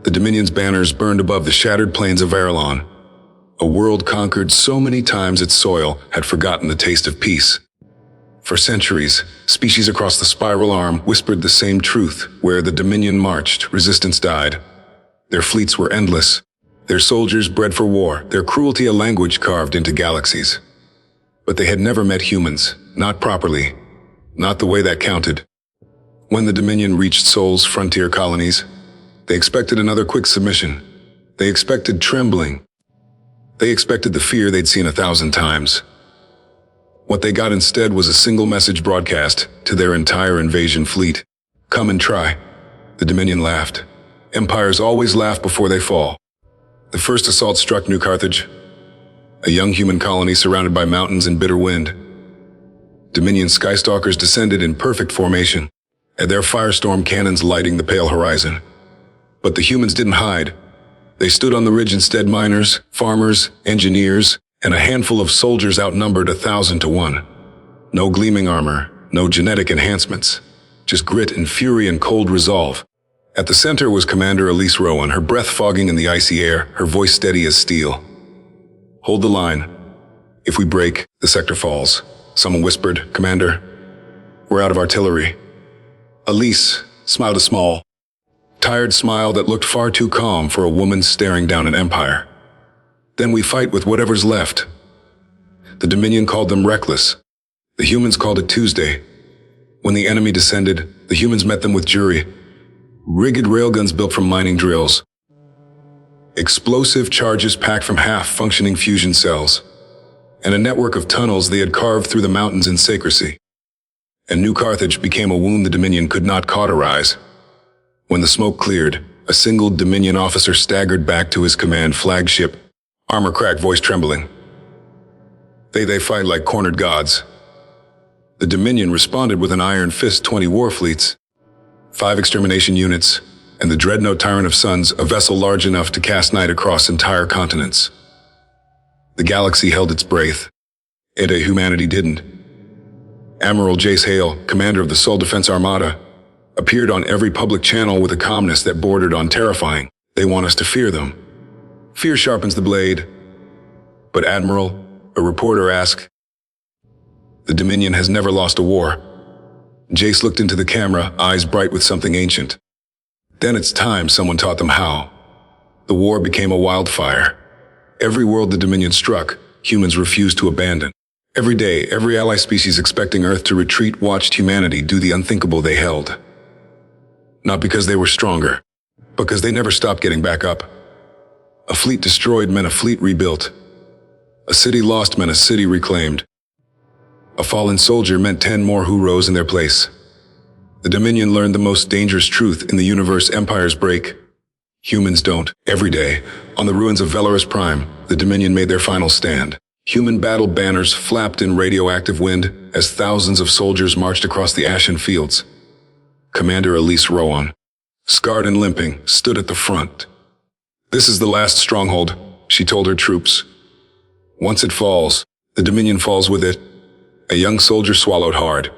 The Dominion's banners burned above the shattered plains of Arelon. A world conquered so many times its soil had forgotten the taste of peace. For centuries, species across the spiral arm whispered the same truth. Where the Dominion marched, resistance died. Their fleets were endless, their soldiers bred for war, their cruelty a language carved into galaxies. But they had never met humans, not properly, not the way that counted. When the Dominion reached Sol's frontier colonies, they expected another quick submission. They expected trembling. They expected the fear they'd seen 1,000 times. What they got instead was a single message broadcast to their entire invasion fleet. Come and try. The Dominion laughed. Empires always laugh before they fall. The first assault struck New Carthage, a young human colony surrounded by mountains and bitter wind. Dominion skystalkers descended in perfect formation, and their firestorm cannons lighting the pale horizon. But the humans didn't hide. They stood on the ridge instead. Miners, farmers, engineers, and a handful of soldiers outnumbered 1,000 to 1. No gleaming armor, no genetic enhancements, just grit and fury and cold resolve. At the center was Commander Elise Rowan, her breath fogging in the icy air, her voice steady as steel. Hold the line. If we break, the sector falls. Someone whispered, Commander, we're out of artillery. Elise smiled a small, tired smile that looked far too calm for a woman staring down an empire. Then we fight with whatever's left. The Dominion called them reckless. The humans called it Tuesday. When the enemy descended, the humans met them with jury. Rigged railguns built from mining drills. Explosive charges packed from half-functioning fusion cells. And a network of tunnels they had carved through the mountains in secrecy. And New Carthage became a wound the Dominion could not cauterize. When the smoke cleared, a single Dominion officer staggered back to his command flagship, armor cracked, voice trembling. They fight like cornered gods. The Dominion responded with an iron fist, 20 war fleets, 5 extermination units, and the dreadnought Tyrant of Suns, a vessel large enough to cast night across entire continents. The galaxy held its breath. Humanity didn't. Admiral Jace Hale, commander of the Sol Defense Armada, appeared on every public channel with a calmness that bordered on terrifying. They want us to fear them. Fear sharpens the blade. But Admiral, a reporter asked, the Dominion has never lost a war. Jace looked into the camera, eyes bright with something ancient. Then it's time someone taught them how. The war became a wildfire. Every world the Dominion struck, humans refused to abandon. Every day, every ally species expecting Earth to retreat watched humanity do the unthinkable they held. Not because they were stronger, because they never stopped getting back up. A fleet destroyed meant a fleet rebuilt. A city lost meant a city reclaimed. A fallen soldier meant 10 more who rose in their place. The Dominion learned the most dangerous truth in the universe: empires break. Humans don't. Every day, on the ruins of Velaris Prime, the Dominion made their final stand. Human battle banners flapped in radioactive wind as thousands of soldiers marched across the ashen fields. Commander Elise Rowan, scarred and limping, stood at the front. This is the last stronghold, she told her troops. Once it falls, the Dominion falls with it. A young soldier swallowed hard.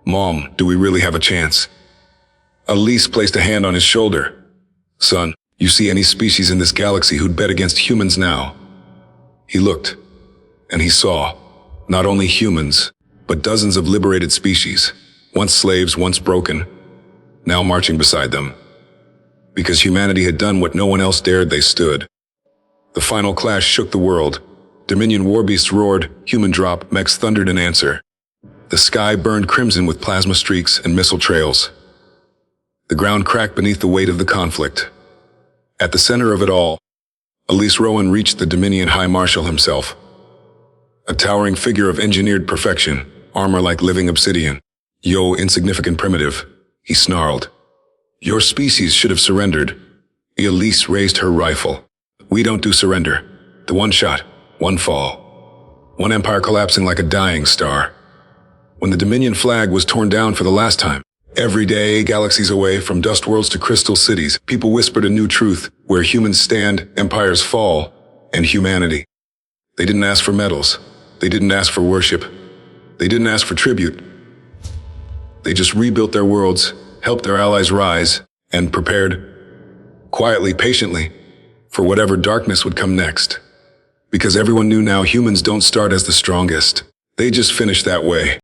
Mom, do we really have a chance? Elise placed a hand on his shoulder. Son, you see any species in this galaxy who'd bet against humans now? He looked, and he saw, not only humans, but dozens of liberated species, once slaves, once broken, now marching beside them. Because humanity had done what no one else dared, they stood. The final clash shook the world. Dominion warbeasts roared, human drop, mechs thundered in answer. The sky burned crimson with plasma streaks and missile trails. The ground cracked beneath the weight of the conflict. At the center of it all, Elise Rowan reached the Dominion High Marshal himself. A towering figure of engineered perfection, armor like living obsidian. Yo, insignificant primitive, he snarled. Your species should have surrendered. Elise raised her rifle. We don't do surrender. The one shot, one fall. One empire collapsing like a dying star. When the Dominion flag was torn down for the last time, every day, galaxies away from dust worlds to crystal cities, people whispered a new truth: where humans stand, empires fall, and humanity. They didn't ask for medals. They didn't ask for worship. They didn't ask for tribute. They just rebuilt their worlds, helped their allies rise, and prepared quietly, patiently, for whatever darkness would come next. Because everyone knew now humans don't start as the strongest. They just finish that way.